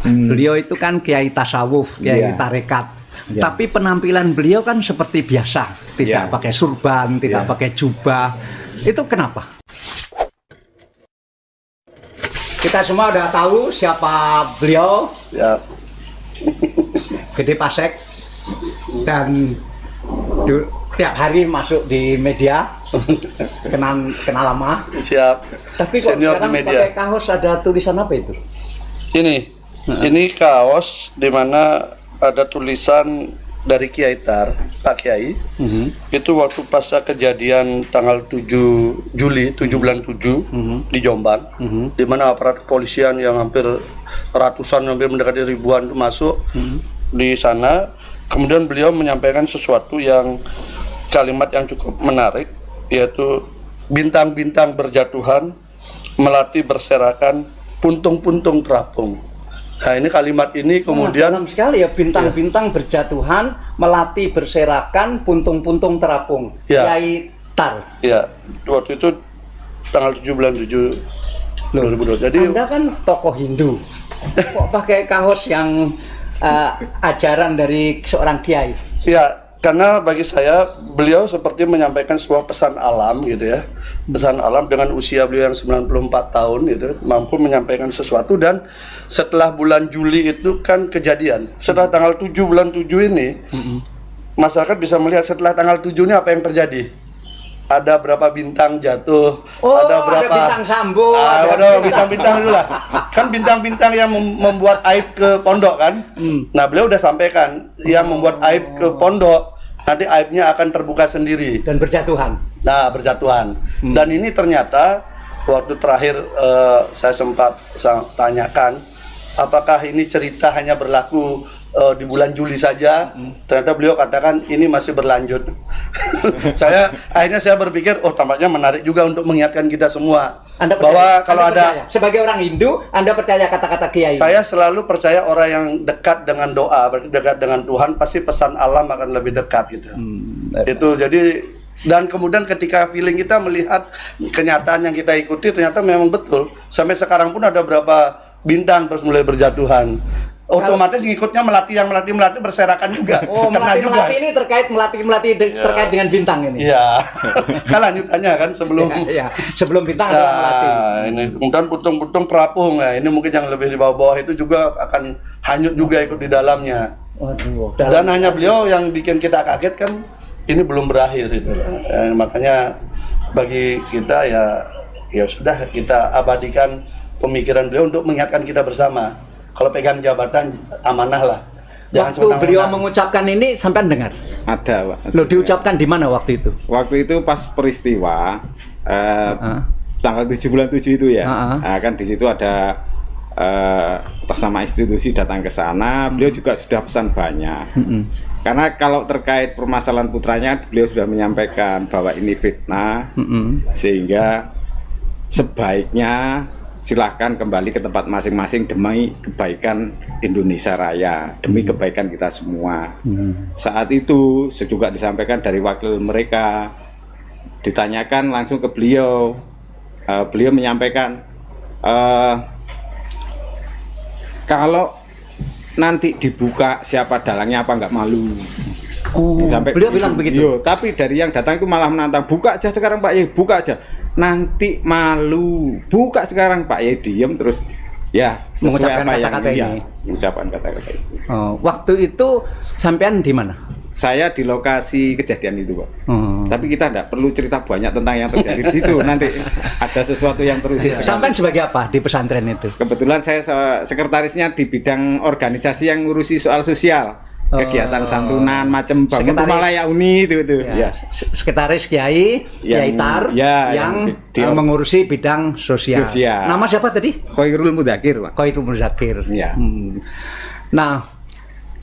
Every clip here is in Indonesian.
Beliau itu kan kiai tasawuf, kiai tarekat. Tapi penampilan beliau kan seperti biasa, tidak pakai surban, tidak pakai jubah. Itu kenapa? Kita semua udah tahu siapa beliau. Gede Pasek. Dan tiap hari masuk di media. kenal lama. Siap. Tapi kok senior sekarang di media. pakai kaos ada tulisan apa itu? Ini kaos di mana ada tulisan dari Kiai Tar, Pak Kiai. Itu waktu pasca kejadian tanggal 7 Juli, 7 bulan 7 di Jombang, di mana aparat kepolisian yang hampir ratusan, hampir mendekati ribuan masuk di sana. Kemudian beliau menyampaikan sesuatu yang kalimat yang cukup menarik, yaitu bintang-bintang berjatuhan, melati berserakan, puntung-puntung terapung. Nah, ini kalimat ini kemudian dalam sekali ya, bintang-bintang berjatuhan, melati berserakan, puntung-puntung terapung. Kiai Tar. Ya, waktu itu tanggal 7 bulan 7 2002. Jadi Anda kan tokoh Hindu. Kok pakai kaos yang ajaran dari seorang kiai? ya, karena bagi saya beliau seperti menyampaikan sebuah pesan alam gitu ya. Pesan alam dengan usia beliau yang 94 tahun gitu, mampu menyampaikan sesuatu. Dan setelah bulan Juli itu kan kejadian. Setelah tanggal 7 bulan 7 ini, masyarakat bisa melihat setelah tanggal 7 ini apa yang terjadi. Ada berapa bintang jatuh, ada berapa bintang sambung, ada bintang-bintang itulah. Kan bintang-bintang yang membuat aib ke pondok kan. Nah, beliau udah sampaikan yang membuat aib ke pondok, nanti aibnya akan terbuka sendiri dan berjatuhan. Nah, berjatuhan. Dan ini ternyata waktu terakhir saya sempat tanyakan, apakah ini cerita hanya berlaku di bulan Juli saja? Ternyata beliau katakan ini masih berlanjut. Akhirnya saya berpikir, tampaknya menarik juga untuk mengingatkan kita semua. Bahwa kalau ada, sebagai orang Hindu, Anda percaya kata-kata kiai? Saya selalu percaya orang yang dekat dengan doa, berarti dekat dengan Tuhan, pasti pesan alam akan lebih dekat gitu. Itu jadi. Dan kemudian ketika feeling kita melihat kenyataan yang kita ikuti, ternyata memang betul. Sampai sekarang pun ada berapa bintang terus mulai berjatuhan. Otomatis ngikutnya melati berserakan juga. Melati ini terkait terkait dengan bintang ini. Iya. Kan lanjutannya kan sebelum sebelum bintang ada melati. Ini kemudian putung-putung terapung. Nah, ini mungkin yang lebih di bawah-bawah itu juga akan hanyut juga ikut di dalamnya. Dan hanya beliau yang bikin kita kaget kan, ini belum berakhir itu. Makanya bagi kita ya sudah, kita abadikan pemikiran beliau untuk mengingatkan kita bersama. Kalau pegang jabatan amanah lah. Waktu beliau mengucapkan ini sampai dengar? Ada, Pak. Loh, diucapkan di mana waktu itu? Waktu itu pas peristiwa tanggal 7 bulan 7 itu ya. Nah, kan di situ ada atas nama institusi datang ke sana. Beliau juga sudah pesan banyak. Karena kalau terkait permasalahan putranya, beliau sudah menyampaikan bahwa ini fitnah, sehingga sebaiknya silahkan kembali ke tempat masing-masing demi kebaikan Indonesia Raya, demi kebaikan kita semua. Saat itu juga disampaikan dari wakil mereka, ditanyakan langsung ke beliau. Beliau menyampaikan, kalau nanti dibuka siapa dalangnya, apa nggak malu. Sampai beliau bilang begitu. Tapi dari yang datang itu malah menantang, buka aja sekarang Pak Yai, buka aja. Nanti malu, buka sekarang Pak Yai. Diem terus ya mengucapkan kata-kata ini. Mengucapkan kata-kata itu. Waktu itu sampean di mana? Saya di lokasi kejadian itu, Pak. Tapi kita tidak perlu cerita banyak tentang yang terjadi di situ. Nanti ada sesuatu yang terus. Sampean sebagai apa di pesantren itu? Kebetulan saya sekretarisnya di bidang organisasi yang ngurusi soal sosial. Kegiatan santunan macam bangun rumah layak uni itu ya. Sekretaris Kiai Tar yang mengurusi bidang sosial. Nama siapa tadi? Khairul Mudakir, Pak. Khairul Mudakir. Ya. Nah,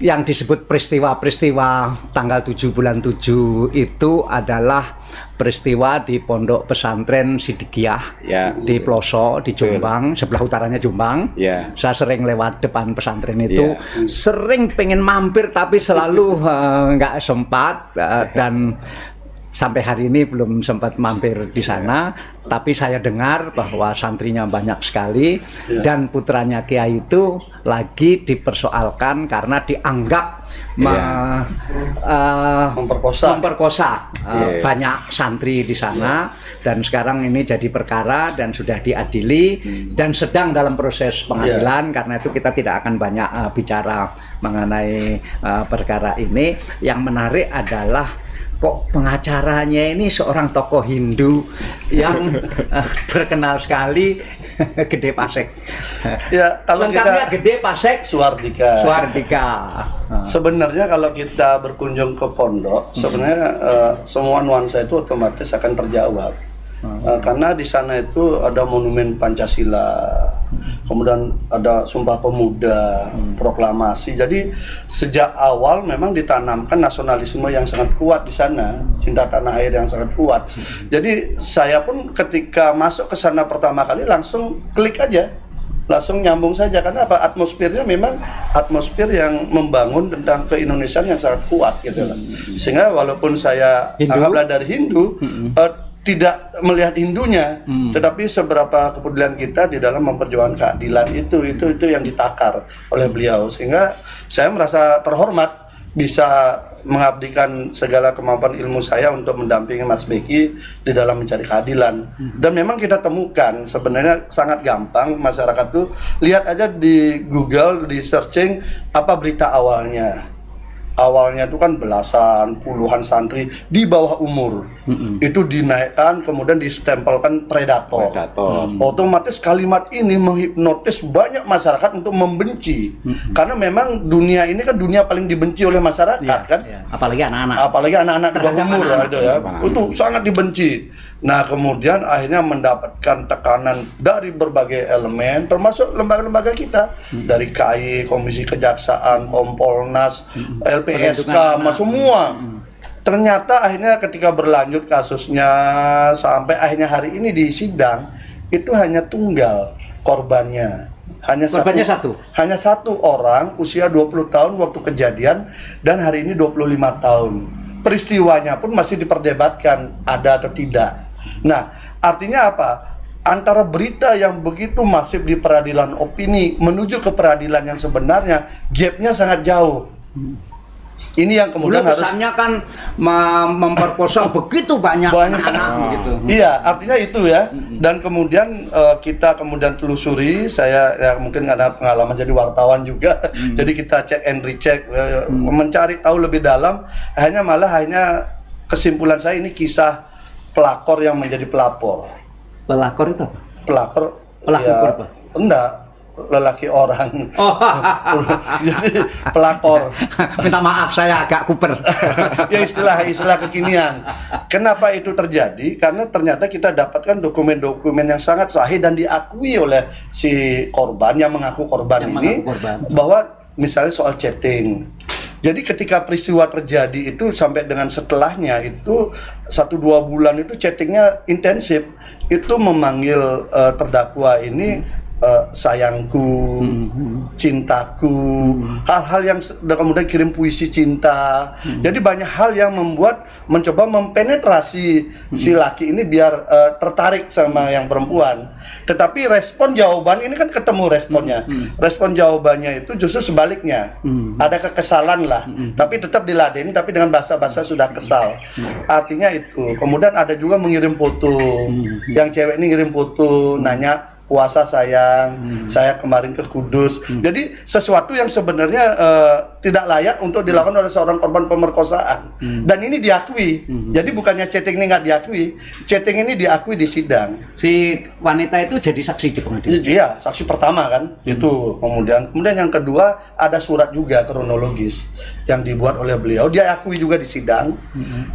yang disebut peristiwa tanggal 7 bulan 7 itu adalah peristiwa di pondok pesantren Sidikiyah di Ploso, di Jombang, sebelah utaranya Jombang. Saya sering lewat depan pesantren itu, sering pengen mampir tapi selalu nggak sempat. Dan sampai hari ini belum sempat mampir di sana, tapi saya dengar bahwa santrinya banyak sekali dan putranya Kiai itu lagi dipersoalkan karena dianggap memperkosa banyak santri di sana, dan sekarang ini jadi perkara dan sudah diadili dan sedang dalam proses pengadilan. Karena itu kita tidak akan banyak bicara mengenai perkara ini. Yang menarik adalah kok pengacaranya ini seorang tokoh Hindu yang terkenal sekali, Gede Pasek. Ya, kalau lengkapnya kita Gede Pasek Suwardika. Sebenarnya kalau kita berkunjung ke pondok, sebenarnya semua nuansa itu otomatis akan terjawab. Karena di sana itu ada monumen Pancasila, kemudian ada Sumpah Pemuda, proklamasi. Jadi sejak awal memang ditanamkan nasionalisme yang sangat kuat di sana, cinta tanah air yang sangat kuat. Jadi saya pun ketika masuk ke sana pertama kali langsung klik aja, langsung nyambung saja, karena apa, atmosfernya memang atmosfer yang membangun tentang keindonesiaan yang sangat kuat gitu lah. Sehingga walaupun saya anggaplah dari Hindu, tidak melihat Hindunya, tetapi seberapa kepedulian kita di dalam memperjuangkan keadilan itu yang ditakar oleh beliau, sehingga saya merasa terhormat bisa mengabdikan segala kemampuan ilmu saya untuk mendampingi Mas Beki di dalam mencari keadilan. Dan memang kita temukan sebenarnya sangat gampang, masyarakat tuh lihat aja di Google, di searching apa berita awalnya. Awalnya itu kan belasan, puluhan santri di bawah umur itu dinaikkan, kemudian distempelkan predator. Otomatis kalimat ini menghipnotis banyak masyarakat untuk membenci, karena memang dunia ini kan dunia paling dibenci oleh masyarakat kan. Apalagi anak-anak di bawah umur itu sangat dibenci. Nah, kemudian akhirnya mendapatkan tekanan dari berbagai elemen, termasuk lembaga-lembaga kita, dari KAI, Komisi Kejaksaan, Kompolnas, LPSK, semua. Ternyata akhirnya ketika berlanjut kasusnya sampai akhirnya hari ini di sidang, itu hanya tunggal korbannya. Hanya satu orang, usia 20 tahun waktu kejadian, dan hari ini 25 tahun. Peristiwanya pun masih diperdebatkan ada atau tidak. Nah, artinya apa? Antara berita yang begitu masif di peradilan opini menuju ke peradilan yang sebenarnya, gapnya sangat jauh. Ini yang kemudian harus kesannya kan memperkosa begitu banyak anak gitu. Iya, artinya itu ya. Dan kemudian kita kemudian telusuri, saya ya mungkin ada pengalaman jadi wartawan juga. Jadi kita cek and recheck, mencari tahu lebih dalam. Hanya kesimpulan saya ini kisah pelakor yang menjadi pelapor. Pelakor itu apa? Pelakor apa? Enggak, lelaki orang. Jadi pelakor. Minta maaf, saya agak kuper. Ya istilah kekinian. Kenapa itu terjadi? Karena ternyata kita dapatkan dokumen-dokumen yang sangat sahih dan diakui oleh si korban yang mengaku korban bahwa misalnya soal chatting. Jadi ketika peristiwa terjadi itu sampai dengan setelahnya itu 1-2 bulan itu chattingnya intensif, itu memanggil terdakwa ini sayangku, cintaku, hal-hal yang kemudian kirim puisi cinta. Jadi banyak hal yang mencoba mempenetrasi si laki ini biar tertarik sama yang perempuan. Tetapi respon jawaban ini kan ketemu responnya. Respon jawabannya itu justru sebaliknya. Ada kekesalan lah, tapi tetap diladeni, tapi dengan bahasa-bahasa sudah kesal. Artinya itu. Kemudian ada juga mengirim foto. Yang cewek ini ngirim foto, nanya puasa sayang, saya kemarin ke Kudus. Jadi sesuatu yang sebenarnya tidak layak untuk dilakukan oleh seorang korban pemerkosaan. Dan ini diakui. Jadi bukannya chatting ini nggak diakui, chatting ini diakui di sidang. Si wanita itu jadi saksi di pengadilan. Iya, saksi pertama kan. Itu kemudian yang kedua ada surat juga kronologis yang dibuat oleh beliau. Dia akui juga di sidang.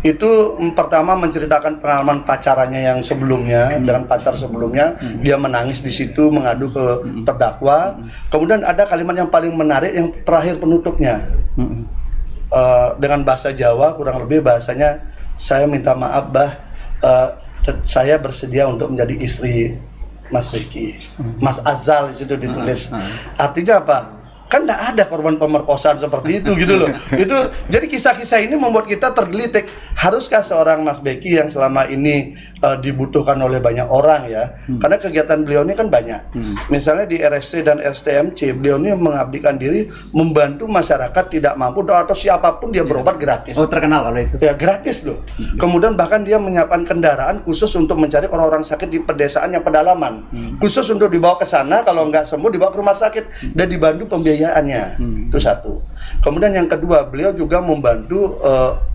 Itu pertama menceritakan pengalaman pacarannya yang sebelumnya dengan pacar sebelumnya. Dia menangis di situ mengadu ke terdakwa. Kemudian ada kalimat yang paling menarik yang terakhir penutupnya. Dengan bahasa Jawa kurang lebih bahasanya, saya minta maaf saya bersedia untuk menjadi istri Mas Beki. Mas Azal di situ ditulis. Artinya apa? kan nggak ada korban pemerkosaan seperti itu gitu loh. Itu jadi kisah-kisah ini membuat kita tergelitik. Haruskah seorang Mas Beki yang selama ini dibutuhkan oleh banyak orang ya? Karena kegiatan beliau ini kan banyak. Misalnya di RSC dan RSTMC, beliau ini mengabdikan diri membantu masyarakat tidak mampu atau siapapun dia berobat gratis. Oh, terkenal kalau itu. Ya gratis loh. Kemudian bahkan dia menyiapkan kendaraan khusus untuk mencari orang-orang sakit di pedesaan yang pedalaman. Khusus untuk dibawa ke sana, kalau nggak sembuh dibawa ke rumah sakit dan dibantu pembiayaannya. Itu satu. Kemudian yang kedua, beliau juga membantu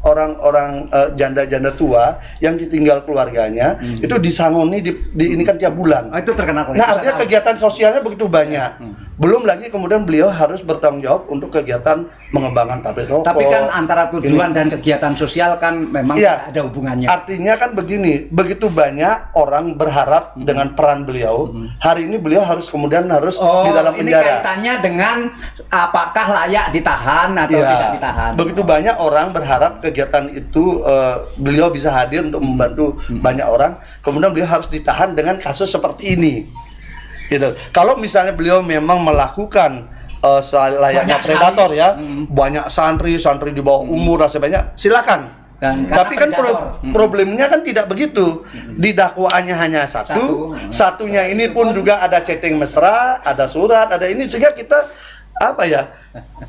orang-orang janda-janda tua yang ditinggal keluarganya itu disangoni ini kan tiap bulan. Oh, itu terkenal. Nah, artinya kegiatan sosialnya begitu banyak. Belum lagi kemudian beliau harus bertanggung jawab untuk kegiatan mengembangkan pabrik rokok. Tapi kan antara tujuan dan kegiatan sosial kan memang tidak ada hubungannya. Artinya kan begini, begitu banyak orang berharap dengan peran beliau. Hari ini beliau harus di dalam penjara. Ini kaitannya dengan apakah layak ditahan atau tidak ditahan. Begitu banyak orang berharap kegiatan itu beliau bisa hadir untuk membantu banyak orang. Kemudian beliau harus ditahan dengan kasus seperti ini. Gitu. Kalau misalnya beliau memang melakukan layaknya predator ya, banyak santri di bawah umur rasa banyak, silakan. Tapi kan problemnya kan tidak begitu. Di dakwaannya hanya satunya ini pun juga ada chatting mesra, ada surat, ada ini, sehingga kita apa ya?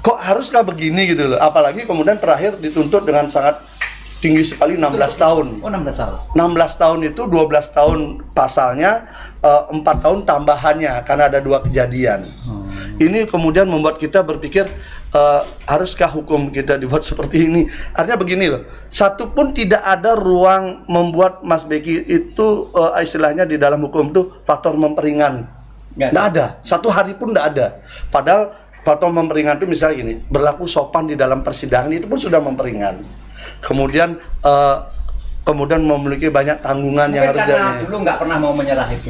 Kok haruskah begini gitu loh? Apalagi kemudian terakhir dituntut dengan sangat tinggi sekali 16 tahun. Oh, 16 tahun. 16 tahun itu 12 tahun pasalnya, 4 tahun tambahannya karena ada 2 kejadian. Ini kemudian membuat kita berpikir haruskah hukum kita dibuat seperti ini? Artinya begini loh, satu pun tidak ada ruang membuat Mas Beki itu istilahnya di dalam hukum itu faktor memperingan. Nggak ada, 1 hari pun nggak ada. Padahal faktor memperingan itu misalnya gini, berlaku sopan di dalam persidangan itu pun sudah memperingan. Kemudian memiliki banyak tanggungan yang harus karena dulu nggak pernah mau menyerah itu.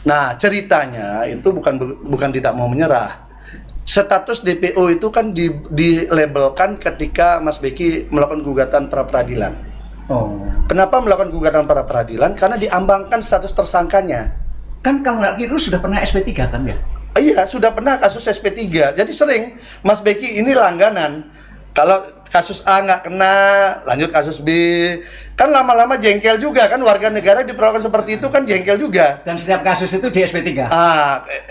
Nah, ceritanya itu bukan tidak mau menyerah. Status DPO itu kan dilabelkan ketika Mas Beki melakukan gugatan pra peradilan. Oh. Kenapa melakukan gugatan pra peradilan? Karena diambangkan status tersangkanya. Kan kalau nggak keliru sudah pernah SP3 kan ya? Iya, sudah pernah kasus SP3. Jadi sering Mas Beki ini langganan. Kalau kasus A nggak kena, lanjut kasus B. Kan lama-lama jengkel juga kan, warga negara diperlakukan seperti itu kan jengkel juga. Dan setiap kasus itu di SP3?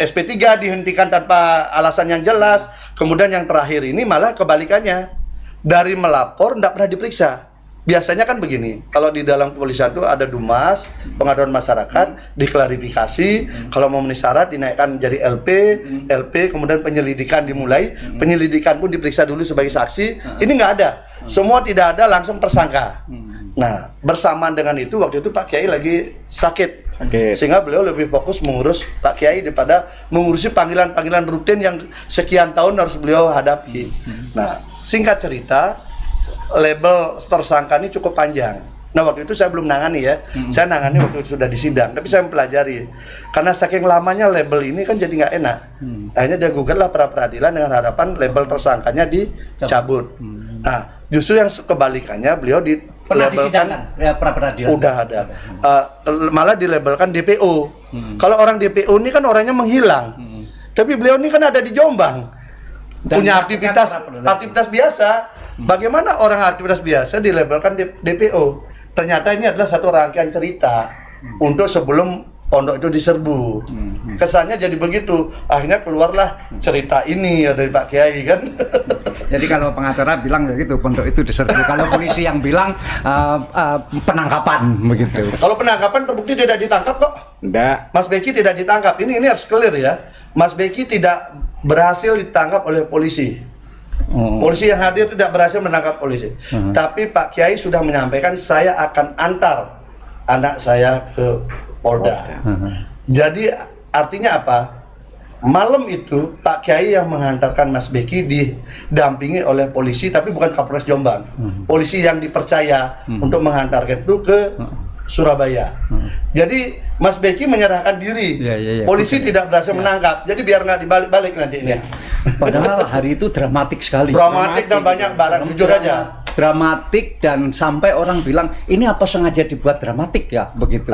SP3 dihentikan tanpa alasan yang jelas. Kemudian yang terakhir ini malah kebalikannya. Dari melapor nggak pernah diperiksa. Biasanya kan begini, kalau di dalam kepolisian itu ada Dumas, pengaduan masyarakat, diklarifikasi, kalau memenuhi syarat dinaikkan jadi LP, kemudian penyelidikan dimulai, penyelidikan pun diperiksa dulu sebagai saksi. Ini nggak ada, semua tidak ada, langsung tersangka. Nah, bersamaan dengan itu, waktu itu Pak Kiai lagi sakit, sehingga beliau lebih fokus mengurus Pak Kiai daripada mengurusi panggilan-panggilan rutin yang sekian tahun harus beliau hadapi. Nah, singkat cerita, label tersangka ini cukup panjang. Nah, waktu itu saya belum nangani ya. Saya nangani waktu itu sudah di sidang, tapi saya mempelajari. Karena saking lamanya label ini kan jadi nggak enak. Akhirnya dia gugatlah pra peradilan dengan harapan label tersangkanya dicabut. Nah, justru yang kebalikannya, beliau pernah disidangkan pra peradilan. Udah ada. Malah dilabelkan DPO. Kalau orang DPO ini kan orangnya menghilang. Tapi beliau ini kan ada di Jombang. Dan punya aktivitas biasa. Bagaimana orang aktivitas biasa dilabelkan DPO? Ternyata ini adalah satu rangkaian cerita untuk sebelum pondok itu diserbu. Kesannya jadi begitu. Akhirnya keluarlah cerita ini dari Pak Kiai kan. Jadi kalau pengacara bilang begitu, pondok itu diserbu. Kalau polisi yang bilang penangkapan begitu. Kalau penangkapan terbukti tidak ditangkap kok. Enggak. Mas Beki tidak ditangkap. Ini harus clear ya. Mas Beki tidak berhasil ditangkap oleh polisi. Polisi yang hadir tidak berhasil menangkap polisi. Tapi Pak Kiai sudah menyampaikan saya akan antar anak saya ke Polda. Jadi artinya apa? Malam itu Pak Kiai yang menghantarkan Mas Beki didampingi oleh polisi, tapi bukan Kapolres Jombang. Polisi yang dipercaya untuk menghantarkan itu ke Surabaya. Jadi Mas Beki menyerahkan diri. Polisi tidak berhasil menangkap. Jadi biar nggak dibalik-balik nanti ini. Padahal hari itu dramatik sekali. Dramatik dan banyak barang, jujur aja. Dramatik dan sampai orang bilang ini apa sengaja dibuat dramatik ya begitu.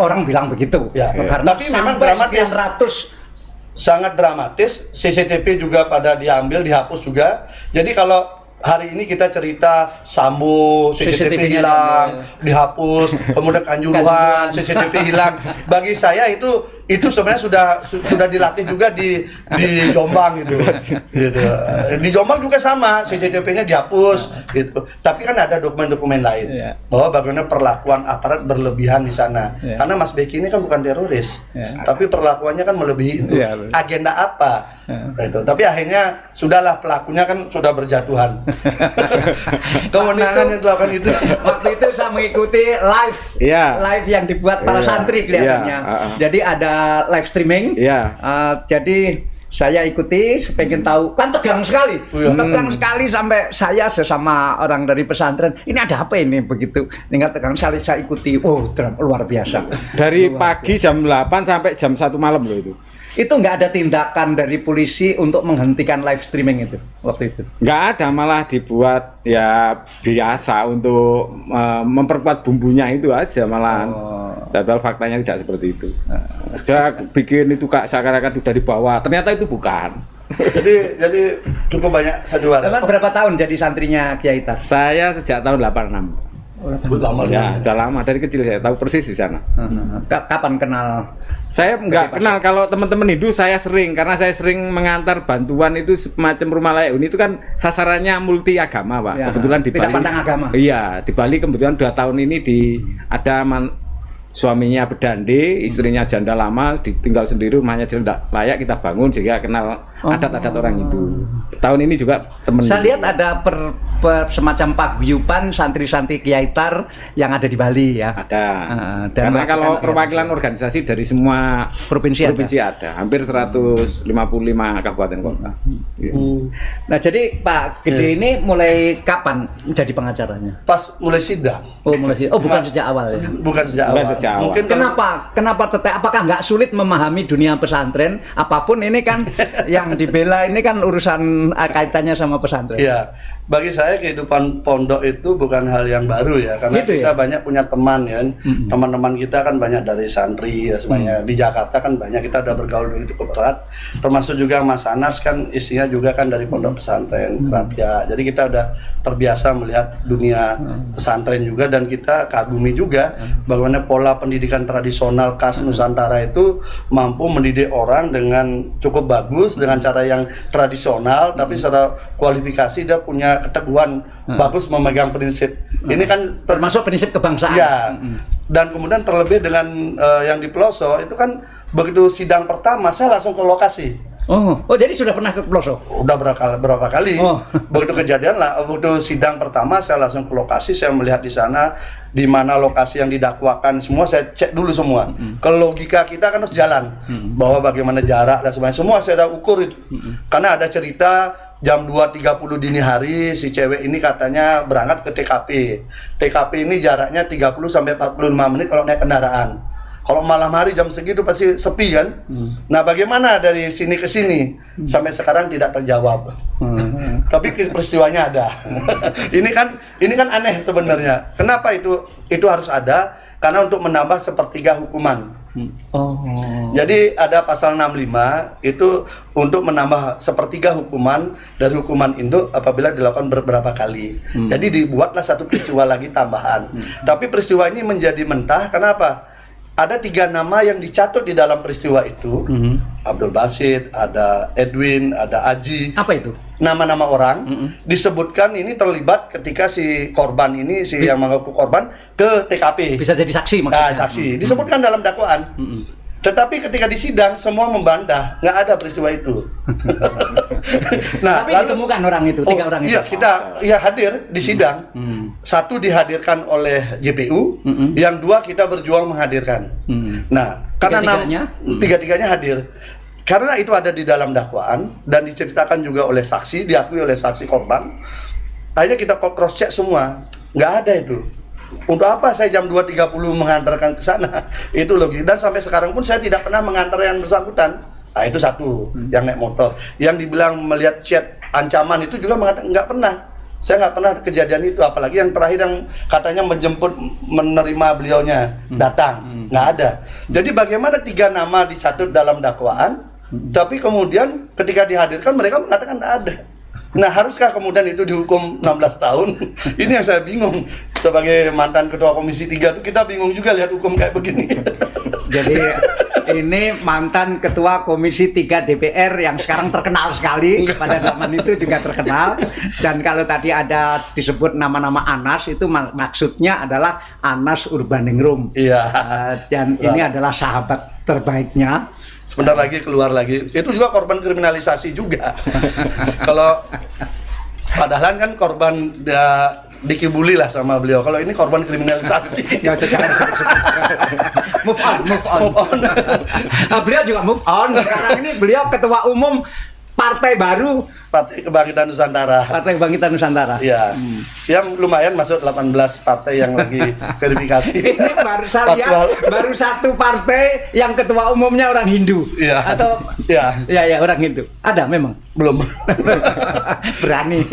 Orang bilang begitu. Karena tapi memang dramatis. sangat dramatis. CCTV juga pada diambil, dihapus juga. Jadi kalau hari ini kita cerita Sambo, CCTV hilang, dihapus, kemudian Kanjuruhan, CCTV hilang. Bagi saya itu sebenarnya sudah dilatih juga di Jombang gitu. Di Jombang juga sama, CCTV-nya dihapus gitu. Tapi kan ada dokumen-dokumen lain bahwa bagaimana perlakuan aparat berlebihan di sana. Karena Mas Beki ini kan bukan teroris, tapi perlakuannya kan melebihi itu. Agenda apa? Itu. Tapi akhirnya sudahlah, pelakunya kan sudah berjatuhan. Kewenangan yang dilakukan itu. Waktu itu saya mengikuti live yang dibuat para santri kelihatannya. Jadi ada live streaming. Jadi saya ikuti, pengen tahu, kan tegang sekali, sampai saya sesama orang dari pesantren, ini ada apa ini begitu, tinggal tegang sekali, saya ikuti, luar biasa. Dari pagi jam 8 sampai jam 1 malam loh itu. Itu nggak ada tindakan dari polisi untuk menghentikan live streaming itu waktu itu? Nggak ada, malah dibuat ya biasa untuk memperkuat bumbunya itu aja malahan. Padahal faktanya tidak seperti itu. Saya bikin itu kak seakan-akan sudah dibawa, ternyata itu bukan. jadi cukup banyak sandiwara. Berapa tahun jadi santrinya Kiai Tar? Saya sejak tahun 86. Lama ya, udah lama, dari kecil saya tahu persis di sana. Kapan kenal? Saya nggak kenal, kalau teman-teman Hindu saya sering, karena saya sering mengantar bantuan itu semacam rumah layak huni itu kan sasarannya multi agama Pak. Kebetulan di Bali. Tidak pandang agama. Iya, di Bali kebetulan 2 tahun ini ada suaminya bedande, istrinya janda lama, ditinggal sendiri, rumahnya tidak layak, kita bangun sehingga kenal adat-adat orang Hindu. Tahun ini juga teman. Saya lihat ada semacam paguyuban santri-santri Kiai Tar yang ada di Bali ya. Ada. Karena kalau perwakilan organisasi dari semua provinsi ada. Hampir 155 kabupaten kota. Nah, jadi Pak Gede ini mulai kapan menjadi pengacaranya? Pas mulai sidang. Bukan sejak awal ya. Bukan sejak awal. Mungkin kenapa tetap, apakah nggak sulit memahami dunia pesantren? Apapun ini kan yang dibela ini kan urusan kaitannya sama pesantren. Iya. Bagi saya kehidupan pondok itu bukan hal yang baru ya, karena kita banyak punya teman ya. Teman-teman kita kan banyak dari santri ya semuanya. Di Jakarta kan banyak, kita udah bergaul dulu cukup erat. Termasuk juga Mas Anas kan isinya juga kan dari pondok pesantren Kerapia. Jadi kita udah terbiasa melihat dunia pesantren juga, dan kita kagumi juga bagaimana pola pendidikan tradisional khas Nusantara itu mampu mendidik orang dengan cukup bagus dengan cara yang tradisional, tapi secara kualifikasi dia punya keteguhan bagus memegang prinsip. Ini kan termasuk prinsip kebangsaan. Ya. Dan kemudian terlebih dengan yang di pelosok itu kan begitu sidang pertama saya langsung ke lokasi. Jadi sudah pernah ke pelosok? Udah berapa kali. Begitu kejadian lah, begitu sidang pertama saya langsung ke lokasi, saya melihat di sana di mana lokasi yang didakwakan semua saya cek dulu semua. Kalau logika kita kan harus jalan bahwa bagaimana jarak dan semuanya, semua saya udah ukur itu. Karena ada cerita jam 2.30 dini hari si cewek ini katanya berangkat ke TKP. TKP ini jaraknya 30 sampai 45 menit kalau naik kendaraan. Kalau malam hari jam segitu pasti sepi kan. Nah, bagaimana dari sini ke sini? Sampai sekarang tidak terjawab. Tapi peristiwanya ada. Ini kan aneh sebenarnya. Kenapa itu harus ada? Karena untuk menambah sepertiga hukuman. Jadi ada pasal 65 itu untuk menambah sepertiga hukuman dari hukuman induk apabila dilakukan beberapa kali. Jadi dibuatlah satu peristiwa lagi tambahan. Tapi peristiwa ini menjadi mentah. Kenapa? Ada 3 nama yang dicatut di dalam peristiwa itu. Abdul Basit, ada Edwin, ada Aji. Apa itu? Nama-nama orang disebutkan ini terlibat ketika si korban ini, yang mengaku korban ke TKP. Bisa jadi saksi maksudnya. Nah, saksi. Disebutkan dalam dakwaan. Tetapi ketika di sidang semua membantah, nggak ada peristiwa itu. Tapi ditemukan orang itu, 3 orang itu. Iya, kita hadir di sidang. Satu dihadirkan oleh JPU, yang 2 kita berjuang menghadirkan. Nah, karena tiga-tiganya hadir. Karena itu ada di dalam dakwaan dan diceritakan juga oleh saksi, diakui oleh saksi korban. Akhirnya kita cross check semua, nggak ada itu. Untuk apa saya jam 2.30 mengantarkan ke sana? Itu logis. Dan sampai sekarang pun saya tidak pernah mengantar yang bersangkutan. Nah, itu satu, yang naik motor. Yang dibilang melihat chat ancaman itu juga mengatakan nggak pernah. Saya nggak pernah kejadian itu. Apalagi yang terakhir yang katanya menjemput menerima beliaunya datang, nggak ada. Jadi bagaimana 3 nama dicatut dalam dakwaan, Tapi kemudian ketika dihadirkan mereka mengatakan tidak ada. Nah, haruskah kemudian itu dihukum 16 tahun? Ini yang saya bingung. Sebagai mantan ketua Komisi 3 itu kita bingung juga lihat hukum kayak begini. Jadi ini mantan ketua Komisi 3 DPR yang sekarang terkenal sekali, pada zaman itu juga terkenal. Dan kalau tadi ada disebut nama-nama Anas, itu maksudnya adalah Anas Urbaningrum. Iya. Dan ini adalah sahabat terbaiknya. Sebentar lagi keluar lagi. Itu juga korban kriminalisasi juga. Kalau padahal kan korban dikibuli lah sama beliau. Kalau ini korban kriminalisasi. Move on. Beliau juga move on. Sekarang ini beliau ketua umum partai baru, Partai Kebangkitan Nusantara. Partai Kebangkitan Nusantara. Iya. Yang lumayan masuk 18 partai yang lagi verifikasi. Ini baru saya lihat, baru satu partai yang ketua umumnya orang Hindu. Iya. Atau ya orang Hindu. Ada memang. Belum. Berani.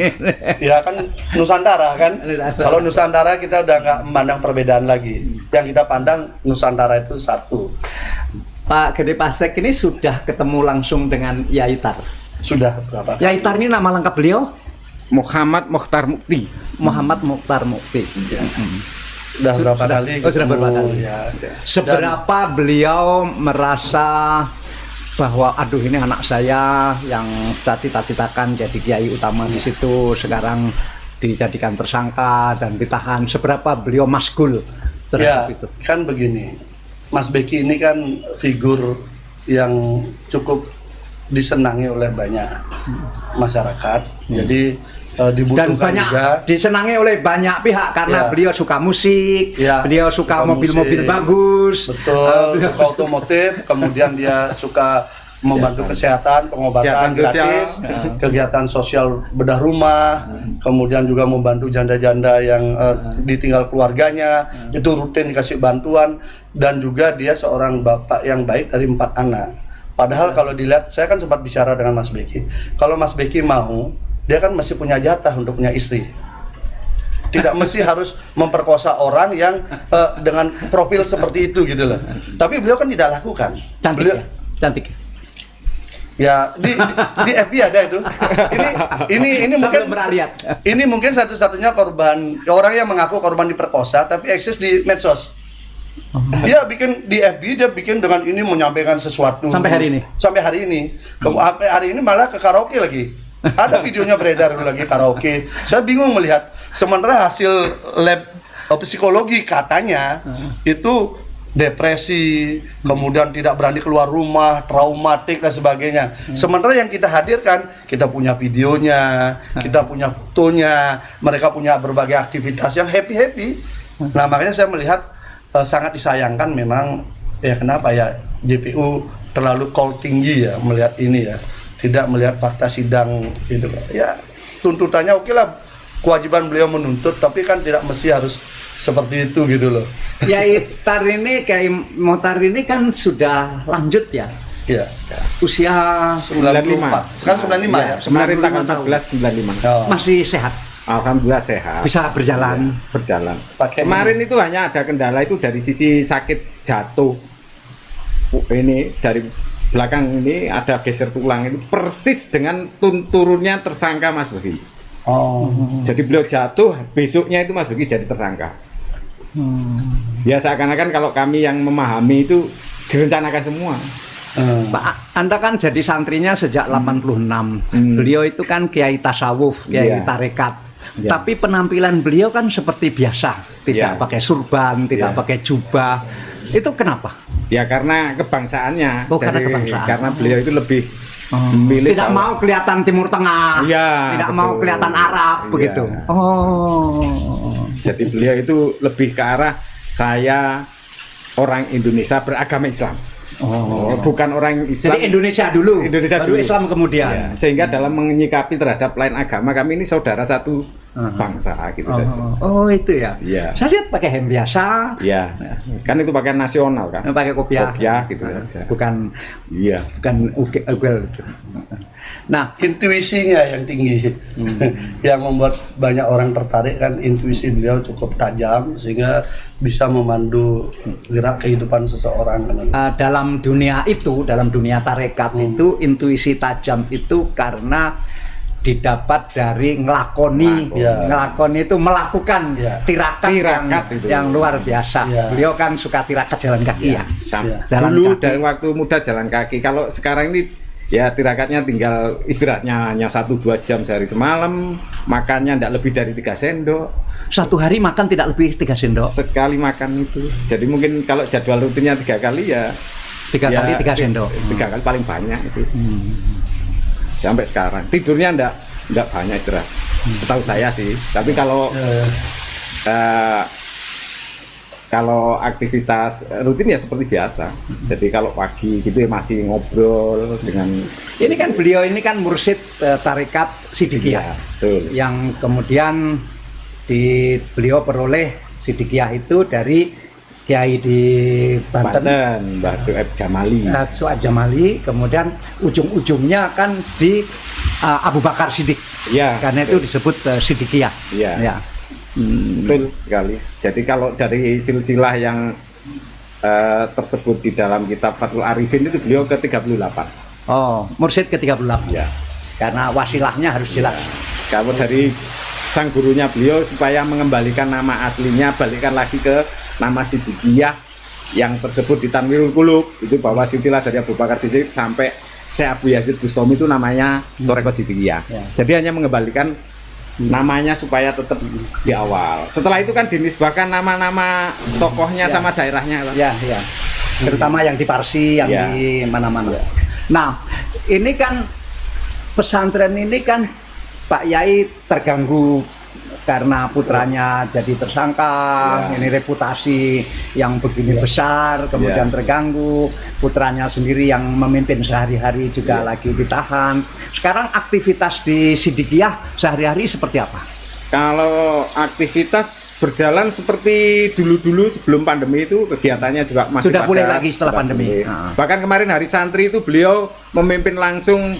Ya kan Nusantara kan. Kalau Nusantara kita udah nggak memandang perbedaan lagi. Yang kita pandang Nusantara itu satu. Pak Gede Pasek ini sudah ketemu langsung dengan Yai Tar. Sudah berapa? Yai Tar ini nama lengkap beliau? Muhammad Mokhtar Mukti. Muhammad Mokhtar Mukti. Ya. Sudah berapa kali? Sudah berapa kali. Ya. Seberapa beliau merasa bahwa aduh ini anak saya yang saya cita-citakan jadi kiai utama di situ sekarang dijadikan tersangka dan ditahan. Seberapa beliau masgul terhadap itu? Kan begini, Mas Beki ini kan figur yang cukup disenangi oleh banyak masyarakat. Jadi dibutuhkan dan banyak juga disenangi oleh banyak pihak karena beliau suka musik, beliau suka mobil-mobil bagus, betul, suka otomotif, kemudian dia suka membantu kesehatan, pengobatan gratis, kegiatan sosial bedah rumah, kemudian juga membantu janda-janda yang ditinggal keluarganya, itu rutin dikasih bantuan, dan juga dia seorang bapak yang baik dari 4 anak. Padahal kalau dilihat, saya kan sempat bicara dengan Mas Beki, kalau Mas Beki mau, dia kan masih punya jatah untuk punya istri. Tidak mesti harus memperkosa orang yang dengan profil seperti itu gitu loh. Tapi beliau kan tidak lakukan. Cantik beliau, ya? Cantik. Ya di FB ada itu. Ini mungkin ini mungkin satu-satunya korban orang yang mengaku korban diperkosa tapi eksis di medsos. Dia bikin di FB, dia bikin dengan ini menyampaikan sesuatu. Sampai hari ini. Sampai hari ini. Sampai hari ini malah ke karaoke lagi. Ada videonya beredar lagi karaoke. Saya bingung melihat. Sementara hasil lab psikologi katanya itu depresi, kemudian tidak berani keluar rumah, traumatik dan sebagainya. Sementara yang kita hadirkan, kita punya videonya, kita punya fotonya, mereka punya berbagai aktivitas yang happy-happy. Nah, makanya saya melihat sangat disayangkan memang, ya kenapa ya JPU terlalu call tinggi ya melihat ini ya, tidak melihat fakta sidang gitu. Ya tuntutannya oke lah, kewajiban beliau menuntut, tapi kan tidak mesti harus seperti itu gitu loh. Yai Tar ini, Kiai Mokhtar ini kan sudah lanjut ya. Iya. Usia 94. Sekarang 95 ya. Kemarin tanggal 14 95. Oh. Masih sehat. Alhamdulillah sehat. Bisa berjalan. Ya, berjalan. Kemarin itu hanya ada kendala itu dari sisi sakit jatuh. Ini dari belakang ini ada geser tulang itu persis dengan turunnya tersangka Mas Beki. Oh. Jadi beliau jatuh, besoknya itu Mas Beki jadi tersangka. Ya seakan-akan kalau kami yang memahami itu direncanakan semua. Pak, Anda kan jadi santrinya sejak 86. Beliau itu kan kiai tasawuf, kiai tarekat. Tapi penampilan beliau kan seperti biasa, tidak pakai surban, tidak pakai jubah. Itu kenapa? Ya karena kebangsaannya. Karena kebangsaan. Karena beliau itu lebih memilih tidak mau kelihatan Timur Tengah, tidak mau kelihatan Arab, begitu. Jadi beliau itu lebih ke arah saya orang Indonesia beragama Islam. Bukan orang Islam. Jadi Indonesia dulu, baru Islam kemudian. Sehingga dalam menyikapi terhadap lain agama, kami ini saudara satu bangsa gitu saja. Oh itu ya. Iya. Saya lihat pakai hem biasa. Iya. Kan itu pakaian nasional kan. Pakai kopiah. Kopiah gitu saja. Bukan. Iya. Bukan ugel. Nah, intuisinya yang tinggi, yang membuat banyak orang tertarik kan, intuisi beliau cukup tajam sehingga bisa memandu gerak kehidupan seseorang. Dalam dunia tarekat itu intuisi tajam itu karena didapat dari ngelakoni itu melakukan tirakat yang luar biasa. Beliau kan suka tirakat jalan kaki ya. Jalan dulu kaki. Dari waktu muda jalan kaki. Kalau sekarang ini ya tirakatnya tinggal istirahatnya hanya 1-2 jam sehari semalam, makannya tidak lebih dari 3 sendok. Satu hari makan tidak lebih 3 sendok. Sekali makan itu. Jadi mungkin kalau jadwal rutinnya 3 kali ya 3 kali 3 sendok. 3 kali paling banyak itu. Sampai sekarang tidurnya enggak banyak istirahat, setahu saya sih. Tapi kalau aktivitas rutin ya seperti biasa. Jadi kalau pagi gitu ya masih ngobrol dengan. Ini kan beliau ini kan mursyid tarekat Sidikiyah, yang kemudian beliau peroleh Sidikiyah itu dari Kiai di Banten, Mbah Su'aib Jamali. Su'aib Jamali, kemudian ujung-ujungnya kan di Abu Bakar Siddiq. Ya, karena itu disebut Sidikiyah. Iya. Ya. Betul sekali. Jadi kalau dari silsilah yang tersebut di dalam kitab Fathul Arifin itu beliau ke-38. Oh, mursyid ke-38. Ya. Karena wasilahnya harus jelas. Kalau dari sang gurunya beliau supaya mengembalikan nama aslinya, balikan lagi ke nama Sidikiyah yang tersebut di Tanwirul Qulub, itu bahwa silsilah dari Abu Bakar Siddiq sampai Syekh Abu Yazid Bustami itu namanya Thariqah Sidikiyah. Jadi hanya mengembalikan namanya supaya tetap di awal. Setelah itu kan dinisbahkan nama-nama tokohnya sama daerahnya. Terutama yang di Parsi, yang di mana-mana. Nah, ini kan pesantren ini kan Pak Yai terganggu karena putranya jadi tersangka, ini reputasi yang begini besar, kemudian terganggu, putranya sendiri yang memimpin sehari-hari juga lagi ditahan. Sekarang aktivitas di Sidikiyah sehari-hari seperti apa? Kalau aktivitas berjalan seperti dulu-dulu sebelum pandemi itu, kegiatannya juga masih sudah pulih lagi setelah pandemi. Bahkan kemarin hari santri itu beliau memimpin langsung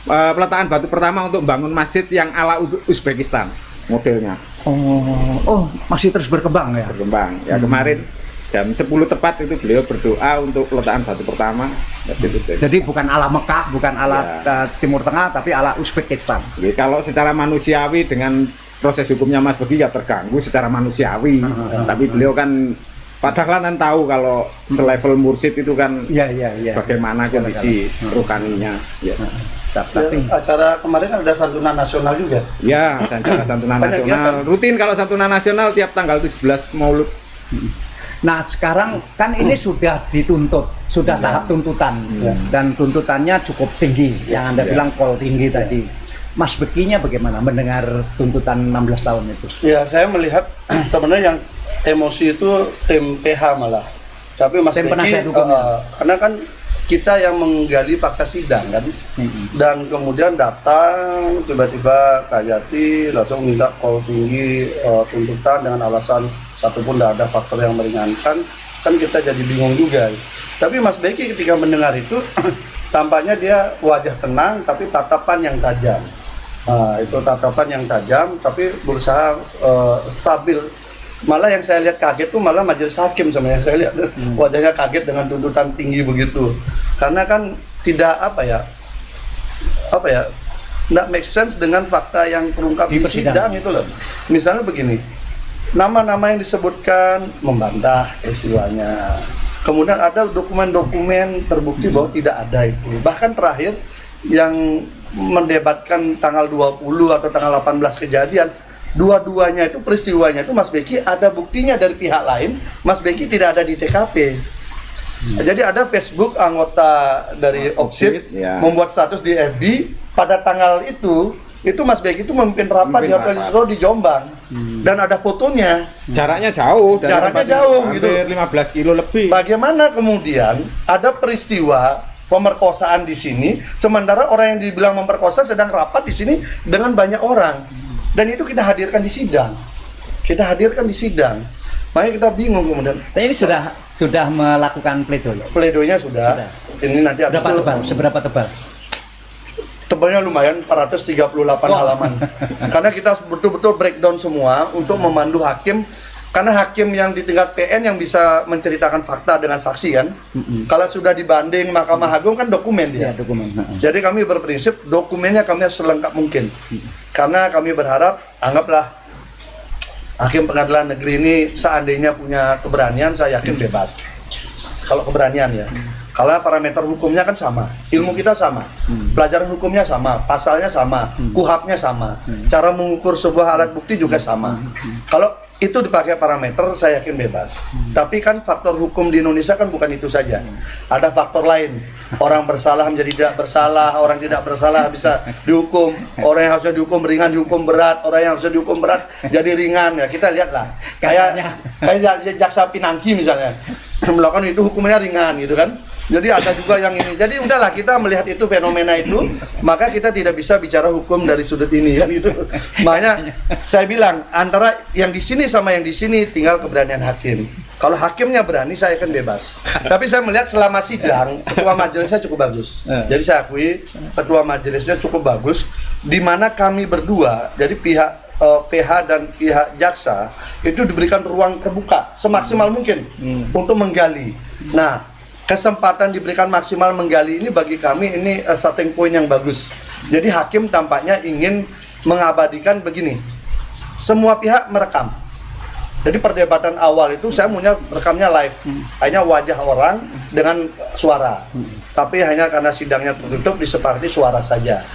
peletakan batu pertama untuk membangun masjid yang ala Uzbekistan modelnya. Oh, masih terus berkembang ya? Berkembang. Ya kemarin jam 10 tepat itu beliau berdoa untuk peletakan batu pertama masjid Uzbekistan. Jadi bukan ala Mekah, bukan ala Timur Tengah, tapi ala Uzbekistan. Jadi kalau secara manusiawi dengan proses hukumnya Mas Begi ya terganggu secara manusiawi. Tapi beliau kan padahal kan tahu kalau selevel mursyid itu kan bagaimana kondisi rohaninya. Tapi acara kemarin ada santunan nasional juga. Ya, dan acara santunan nasional. Rutin kalau santunan nasional tiap tanggal 17 Maulud. Nah, sekarang kan ini sudah dituntut, sudah tahap tuntutan. Dan tuntutannya cukup tinggi, yang Anda bilang kol tinggi tadi. Mas Bekinya bagaimana mendengar tuntutan 16 tahun itu? Ya, saya melihat sebenarnya yang emosi itu tim PH malah. Tapi Mas Beki, karena kan kita yang menggali fakta sidang kan, dan kemudian datang tiba-tiba Kak Yati langsung minta kol tinggi tuntutan dengan alasan satupun tidak ada faktor yang meringankan, kan kita jadi bingung juga. Tapi Mas Beki ketika mendengar itu tampaknya dia wajah tenang tapi tatapan yang tajam. Itu tatapan yang tajam tapi berusaha stabil. Malah yang saya lihat kaget tuh malah majelis hakim sama yang saya lihat wajahnya kaget dengan tuntutan tinggi begitu, karena kan tidak tidak make sense dengan fakta yang terungkap di sidang itu loh. Misalnya begini, nama-nama yang disebutkan membantah peristiwanya, kemudian ada dokumen-dokumen terbukti bahwa tidak ada itu, bahkan terakhir yang mendebatkan tanggal 20 atau tanggal 18 kejadian, dua-duanya itu peristiwanya itu Mas Beki ada buktinya dari pihak lain, Mas Beki tidak ada di TKP. Jadi ada Facebook anggota dari Opsip membuat status di FB pada tanggal itu Mas Beki itu memimpin rapat di Hotel Isro di Jombang dan ada fotonya. Jaraknya jauh, gitu. 15 kilo lebih. Bagaimana kemudian ada peristiwa pemerkosaan di sini, sementara orang yang dibilang memperkosa sedang rapat di sini dengan banyak orang. Dan itu kita hadirkan di sidang. Makanya kita bingung kemudian. Tapi ini sudah melakukan pledoi. Pledoinya sudah. Ini nanti Seberapa tebal? Tebalnya lumayan, 438 halaman. Karena kita betul-betul breakdown semua untuk memandu hakim. Karena hakim yang di tingkat PN yang bisa menceritakan fakta dengan saksi kan. Kalau sudah dibanding Mahkamah Agung kan dokumen dia. Ya, dokumen. Jadi kami berprinsip dokumennya kami harus selengkap mungkin. Karena kami berharap, anggaplah hakim pengadilan negeri ini seandainya punya keberanian, saya yakin bebas. Kalau keberanian ya. Karena parameter hukumnya kan sama, ilmu kita sama, pelajaran hukumnya sama, pasalnya sama, kuhapnya sama, cara mengukur sebuah alat bukti juga sama. Kalau itu dipakai parameter, saya yakin bebas. Tapi kan faktor hukum di Indonesia kan bukan itu saja. Ada faktor lain. Orang bersalah menjadi tidak bersalah, orang tidak bersalah bisa dihukum. Orang yang harusnya dihukum ringan dihukum berat, orang yang harusnya dihukum berat jadi ringan. Ya kita lihatlah. Kayak jaksa Pinangki misalnya melakukan itu hukumnya ringan gitu kan. Jadi ada juga yang ini. Jadi udahlah kita melihat itu fenomena itu, maka kita tidak bisa bicara hukum dari sudut ini kan itu. Makanya saya bilang antara yang di sini sama yang di sini tinggal keberanian hakim. Kalau hakimnya berani saya akan bebas. Tapi saya melihat selama sidang ketua majelisnya cukup bagus. Jadi saya akui ketua majelisnya cukup bagus di mana kami berdua dari pihak PH dan pihak jaksa itu diberikan ruang terbuka semaksimal mungkin untuk menggali. Nah, kesempatan diberikan maksimal menggali ini bagi kami ini starting point yang bagus. Jadi hakim tampaknya ingin mengabadikan begini. Semua pihak merekam. Jadi perdebatan awal itu saya punya rekamnya live. Hanya wajah orang dengan suara. Tapi hanya karena sidangnya tertutup disepakati suara saja.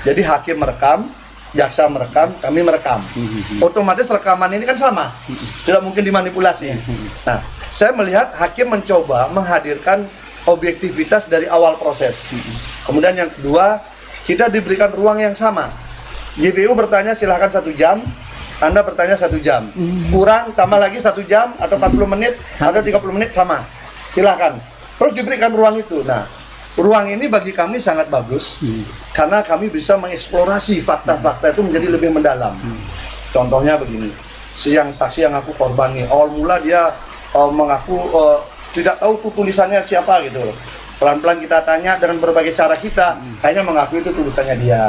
Jadi hakim merekam, jaksa merekam, kami merekam. Otomatis rekaman ini kan sama. Tidak mungkin dimanipulasi. Nah, saya melihat hakim mencoba menghadirkan objektivitas dari awal proses. Kemudian yang kedua, kita diberikan ruang yang sama. JPU bertanya silahkan 1 jam, Anda bertanya 1 jam. Kurang, tambah lagi 1 jam, atau 40 menit, atau 30 menit, sama. Silahkan. Terus diberikan ruang itu. Nah, ruang ini bagi kami sangat bagus, karena kami bisa mengeksplorasi fakta-fakta itu menjadi lebih mendalam. Contohnya begini, yang saksi yang aku korban nih, awal mula dia mengaku tidak tahu tulisannya siapa gitu. Pelan-pelan kita tanya dengan berbagai cara kita, hanya mengakui itu tulisannya dia,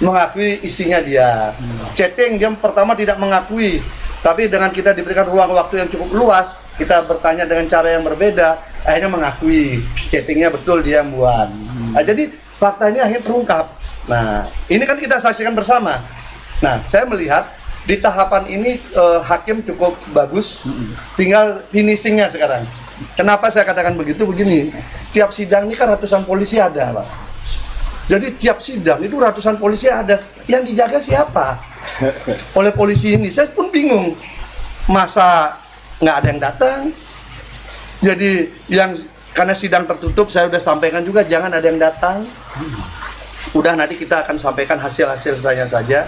mengakui isinya dia. Chatting dia pertama tidak mengakui, tapi dengan kita diberikan ruang waktu yang cukup luas, kita bertanya dengan cara yang berbeda, akhirnya mengakui chattingnya betul dia yang buat. Nah, jadi faktanya akhirnya terungkap. Nah, ini kan kita saksikan bersama. Nah, saya melihat di tahapan ini hakim cukup bagus, tinggal finishingnya sekarang. Kenapa saya katakan begitu? Begini, tiap sidang ini kan ratusan polisi ada, Pak. Jadi tiap sidang itu ratusan polisi ada, yang dijaga siapa? Oleh polisi ini, saya pun bingung. Masa nggak ada yang datang? Jadi karena sidang tertutup, saya udah sampaikan juga jangan ada yang datang. Udah nanti kita akan sampaikan hasil-hasil saya saja.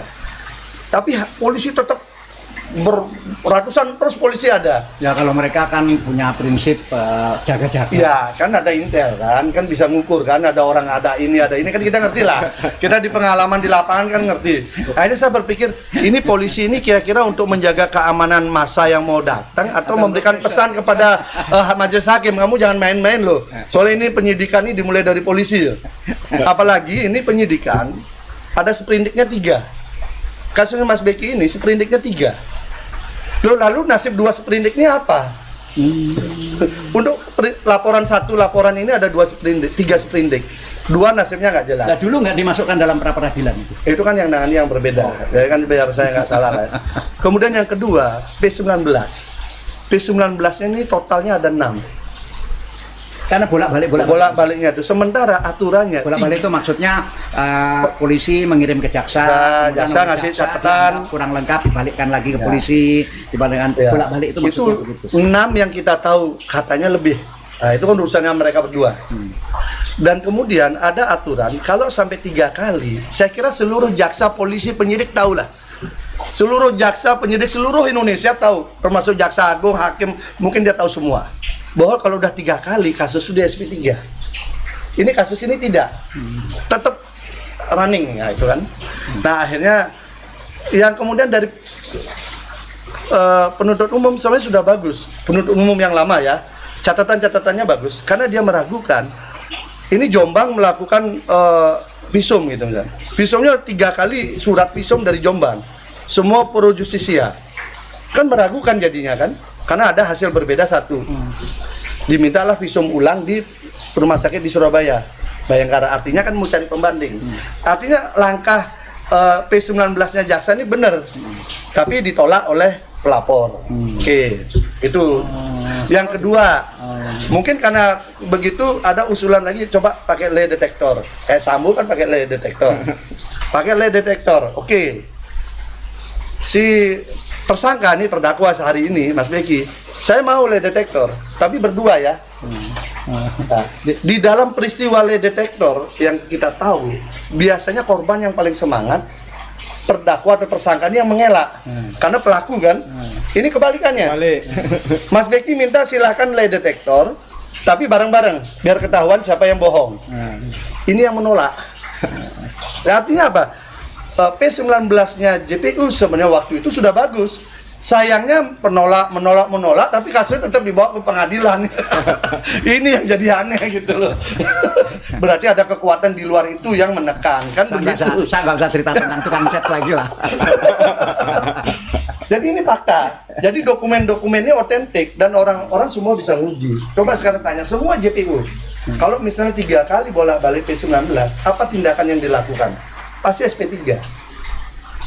Tapi polisi tetap ratusan terus polisi ada. Ya kalau mereka kan punya prinsip jaga-jaga. Ya kan ada intel kan bisa ngukur kan, ada orang ada ini kan kita ngerti lah. Kita di pengalaman di lapangan kan ngerti. Akhirnya saya berpikir ini polisi ini kira-kira untuk menjaga keamanan massa yang mau datang atau memberikan pesan kepada majelis hakim, kamu jangan main-main loh. Soalnya ini penyidikan ini dimulai dari polisi. Apalagi ini penyidikan ada sprindiknya 3. Kasusnya Mas Beki ini sprindiknya 3. Lalu nasib 2 sprindik ini apa? Untuk laporan ini ada 2 sprindik, 3 sprindik. 2 nasibnya nggak jelas. Nah, dulu nggak dimasukkan dalam pra peradilan itu. Itu kan yang nangani yang berbeda. Ya kan biar saya nggak salah kan. Kemudian yang kedua P19. P19-nya ini totalnya ada 6. Karena bolak-baliknya itu. Sementara aturannya bolak-balik itu maksudnya polisi mengirim ke jaksa, jaksa ngasih catatan kurang lengkap dibalikkan lagi ke polisi, dibalikkan bolak-balik itu maksudnya begitu. 6 yang kita tahu katanya lebih. Nah, itu kan urusannya mereka berdua. Dan kemudian ada aturan kalau sampai 3 kali, saya kira seluruh jaksa, polisi, penyidik tahu lah. Seluruh jaksa, penyidik seluruh Indonesia tahu, termasuk jaksa agung, hakim, mungkin dia tahu semua. Bahwa kalau udah 3 kali kasus sudah SP3. Ini kasus ini tidak. Tetap running ya itu kan. Nah, akhirnya yang kemudian dari penuntut umum sebenarnya sudah bagus. Penuntut umum yang lama ya, catatan-catatannya bagus karena dia meragukan ini Jombang melakukan visum gitu misalnya. Visumnya 3 kali surat visum dari Jombang, semua pro justisia, kan meragukan jadinya kan, karena ada hasil berbeda satu. Dimintalah visum ulang di rumah sakit di Surabaya, Bayangkara. Artinya kan mau cari pembanding. Artinya langkah P19-nya jaksa ini benar, tapi ditolak oleh pelapor. Oke, itu. Yang kedua, mungkin karena begitu ada usulan lagi, coba pakai lie detektor. Kayak Sambo kan pakai lie detektor. Pakai lie detektor. Oke. Si tersangka ini, terdakwa sehari ini, Mas Beki, saya mau lie detektor, tapi berdua ya. Nah, di dalam peristiwa lie detektor yang kita tahu, biasanya korban yang paling semangat, terdakwa atau tersangka ini yang mengelak, karena pelaku kan. Ini kebalikannya. Mas Beki minta silahkan lie detektor, tapi bareng-bareng biar ketahuan siapa yang bohong. Ini yang menolak. Artinya apa? P19-nya JPU sebenarnya waktu itu sudah bagus. Sayangnya menolak, tapi kasusnya tetap dibawa ke pengadilan. Ini yang jadi aneh gitu loh. Berarti ada kekuatan di luar itu yang menekan, kan begitu. Saya nggak usah cerita tentang tukang cat lagi lah. Jadi ini fakta. Jadi dokumen-dokumennya otentik dan orang-orang semua bisa nguji. Coba sekarang tanya semua JPU. Kalau misalnya 3 kali bolak-balik P19, apa tindakan yang dilakukan? Pasti SP3.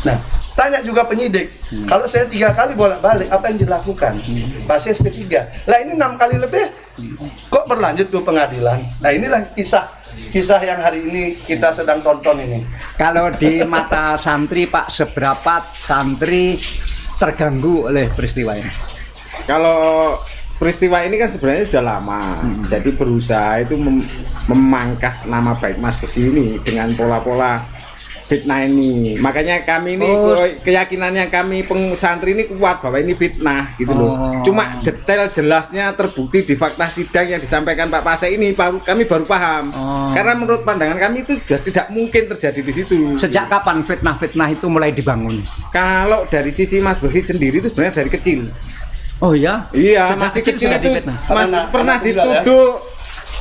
Nah, tanya juga penyidik, kalau saya 3 kali bolak-balik, apa yang dilakukan? Pasti SP3. Lah ini 6 kali lebih, kok berlanjut ke pengadilan? Nah inilah kisah yang hari ini kita sedang tonton ini. Kalau di mata santri Pak, seberapa santri terganggu oleh peristiwa ini? Kalau peristiwa ini kan sebenarnya sudah lama, jadi berusaha itu memangkas nama baik Mas Beki ini dengan pola-pola fitnah ini. Makanya kami ini keyakinannya kami pesantren ini kuat bahwa ini fitnah gitu loh. Cuma detail jelasnya terbukti di fakta sidang yang disampaikan Pak Pasek ini kami baru paham. Karena menurut pandangan kami itu sudah tidak mungkin terjadi di situ. Sejak kapan fitnah-fitnah itu mulai dibangun? Kalau dari sisi Mas Beki sendiri itu sebenarnya dari kecil. Oh iya? Iya, masih kecil itu pernah dituduh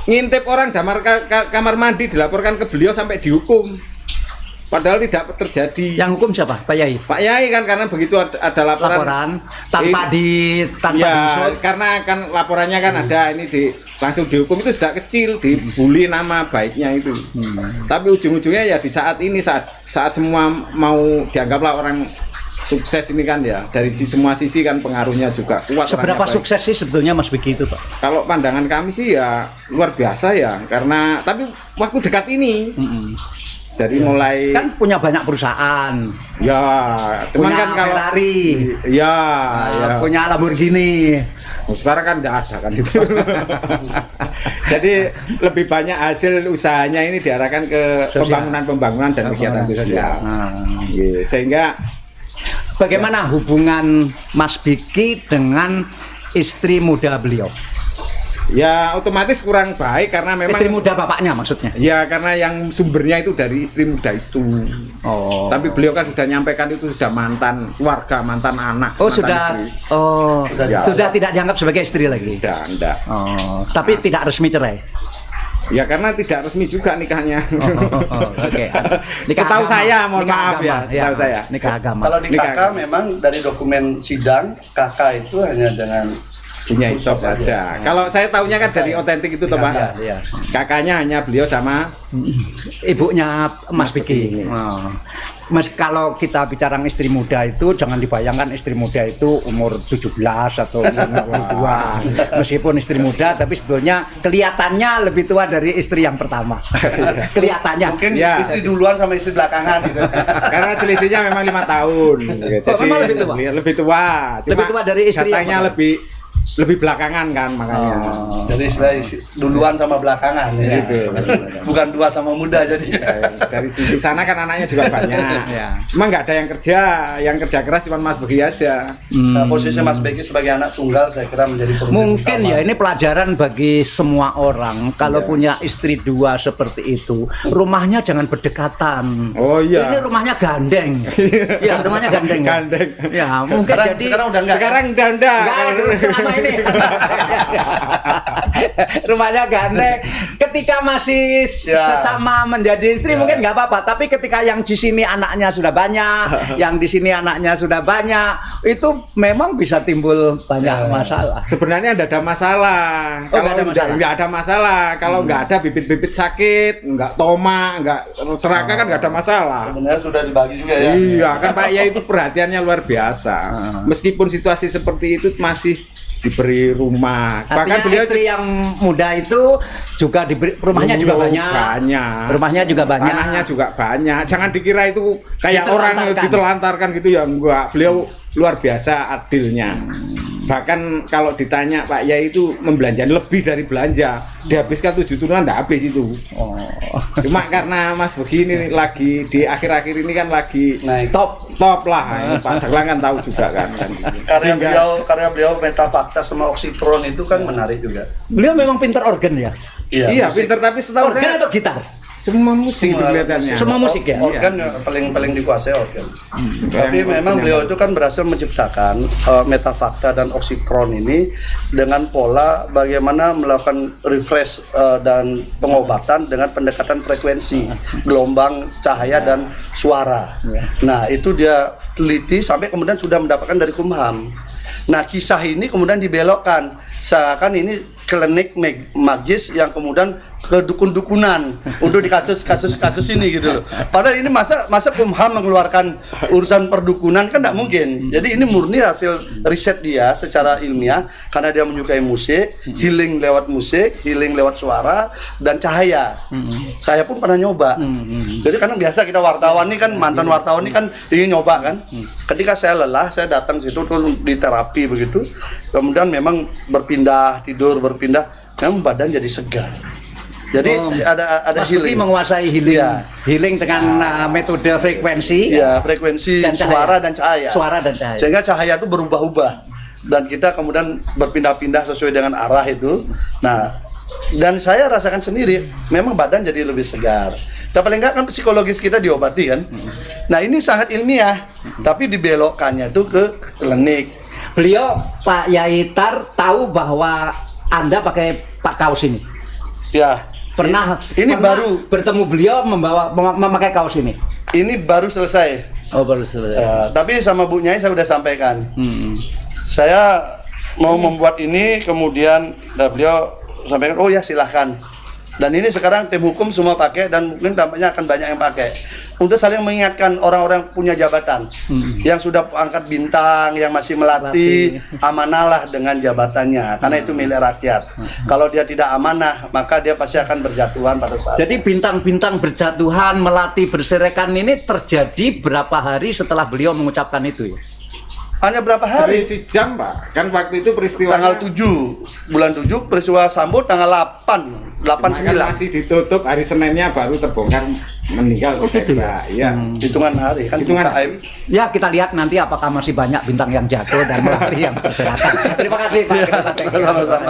ngintip orang kamar mandi, dilaporkan ke beliau sampai dihukum. Padahal tidak terjadi. Yang hukum siapa? Pak Yai? Pak Yai kan, karena begitu ada laporan tanpa diusut. Karena kan laporannya kan ada ini langsung dihukum, itu sudah kecil, dibully nama baiknya itu. Tapi ujung-ujungnya ya di saat ini saat semua mau dianggaplah orang sukses ini kan ya, dari semua sisi kan pengaruhnya juga kuat. Seberapa sukses sih sebetulnya Mas Beki itu Pak? Kalau pandangan kami sih ya luar biasa ya, karena tapi waktu dekat ini dari mulai kan punya banyak perusahaan ya, cuman kan kalau Ferrari ya punya Lamborghini, sekarang kan tidak ada kan itu. Jadi lebih banyak hasil usahanya ini diarahkan ke pembangunan dan kegiatan sosial. Sehingga bagaimana hubungan Mas Beki dengan istri muda beliau? Ya otomatis kurang baik karena memang istri muda bapaknya maksudnya. Ya karena yang sumbernya itu dari istri muda itu. Tapi beliau kan sudah nyampaikan itu sudah mantan keluarga, mantan anak. Sudah tidak dianggap sebagai istri lagi. Sudah enggak. Tapi tidak resmi cerai. Ya karena tidak resmi juga nikahnya. Oke. Setahu saya, mohon maaf ya, setahu saya. Nikah agama. Kalau di kakak memang dari dokumen sidang kakak itu hanya dengan punya isop saja. Kalau saya tahunya kan dari otentik itu toh Pak. Kakaknya hanya beliau sama ibunya Mas Beki. Mas, kalau kita bicara istri muda itu jangan dibayangkan istri muda itu umur 17 atau 22. Meskipun istri muda tapi sebetulnya kelihatannya lebih tua dari istri yang pertama. Kelihatannya. Mungkin istri duluan sama istri belakangan gitu. Karena selisihnya memang 5 tahun. Jadi lebih tua. Lebih tua dari istri katanya lebih belakangan kan makanya. Jadi istilah duluan sama belakangan ya. Gitu. bukan tua sama muda jadinya. Dari sisi sana kan anaknya juga banyak. Ya. Emang nggak ada yang kerja keras cuma Mas Begi aja. Nah, posisi Mas Begi sebagai anak tunggal saya kira menjadi perbedaan Mungkin utama. ya ini pelajaran bagi semua orang. Kalau punya istri dua seperti itu, rumahnya jangan berdekatan. Oh iya. Ini rumahnya gandeng. Ya, rumahnya gandeng. Ya? Gandeng. Ya, mungkin Sekarang udah enggak. Sekarang udah enggak. selama ini. Rumahnya gandeng. Ketika masih sesama menjadi istri mungkin nggak apa-apa. Tapi ketika yang di sini anaknya sudah banyak, yang di sini anaknya sudah banyak, itu memang bisa timbul banyak masalah. Sebenarnya tidak ada masalah. Kalau nggak ada masalah, kalau nggak ada bibit-bibit sakit, nggak toma, nggak serakah kan nggak ada masalah. Sebenarnya sudah dibagi juga ya. Iya kan Pak ya, itu perhatiannya luar biasa. Meskipun situasi seperti itu masih diberi rumah. Bahkan beliau istri yang muda itu juga diberi rumahnya juga banyak. Rumahnya juga banyak. Tanahnya juga banyak. Jangan dikira itu kayak orang ditelantarkan gitu ya, enggak. Beliau luar biasa adilnya. Bahkan kalau ditanya Pak Yai itu membelanjakan lebih dari belanja, dihabiskan 7 turunan enggak habis itu. Cuma karena Mas begini lagi di akhir-akhir ini kan lagi naik top lah. Pak Daglang kan tahu juga kan. Karya beliau Metafakta sama Oxytron itu kan menarik juga. Beliau memang pinter organ ya. Iya, pinter, tapi setahu organ saya atau gitar? semua musik kelihatannya. Semua musik ya. Organ paling dikuasai organ. Tapi memang beliau itu kan berhasil menciptakan Metafakta dan Oxytron ini dengan pola bagaimana melakukan refresh dan pengobatan dengan pendekatan frekuensi, gelombang, cahaya dan suara. Nah, itu dia teliti sampai kemudian sudah mendapatkan dari Kumham. Nah, kisah ini kemudian dibelokkan seakan ini klinik magis yang kemudian ke dukun-dukunan untuk di kasus ini gitu loh. Padahal ini masa Kumham mengeluarkan urusan perdukunan kan tidak mungkin. Jadi ini murni hasil riset dia secara ilmiah karena dia menyukai musik, healing lewat musik, healing lewat suara dan cahaya. Saya pun pernah nyoba. Jadi kadang biasa kita wartawan nih kan, mantan wartawan nih kan ingin nyoba kan. Ketika saya lelah, saya datang situ tuh di terapi begitu. Kemudian memang berpindah tidur, memang badan jadi segar. Jadi ada Mas healing. menguasai healing. Ya. Healing dengan metode frekuensi. Ya, frekuensi dan suara dan cahaya. Suara dan cahaya. Sehingga cahaya itu berubah-ubah dan kita kemudian berpindah-pindah sesuai dengan arah itu. Nah, dan saya rasakan sendiri, memang badan jadi lebih segar. Dan paling enggak kan psikologis kita diobati kan. Nah, ini sangat ilmiah, tapi dibelokkannya itu ke klinik. Beliau Pak Yaitar tahu bahwa Anda pakai kaos ini. Ya. Pernah baru bertemu beliau memakai kaos ini. Ini baru selesai. Oh, baru selesai. Tapi sama Bu Nyai saya sudah sampaikan. Saya mau membuat ini, kemudian beliau sampaikan, oh ya silahkan. Dan ini sekarang tim hukum semua pakai dan mungkin tampaknya akan banyak yang pakai. Untuk saling mengingatkan orang-orang punya jabatan yang sudah angkat bintang, yang masih melatih, amanahlah dengan jabatannya karena itu milik rakyat. Kalau dia tidak amanah, maka dia pasti akan berjatuhan pada saat. Jadi bintang-bintang berjatuhan, melatih berserakan ini terjadi berapa hari setelah beliau mengucapkan itu ya? Hanya berapa hari? Jam Pak. Kan waktu itu peristiwa tanggal 7 bulan 7, peristiwa Sambo tanggal 8 9. Masih ditutup, hari Seninnya baru terbongkar meninggal. Oh gitu ya? Iya. Hitungan hari kan. Hitungan aib. Ya kita lihat nanti apakah masih banyak bintang yang jatuh dan melatih yang berserakan. Terima kasih Pak. Sama-sama.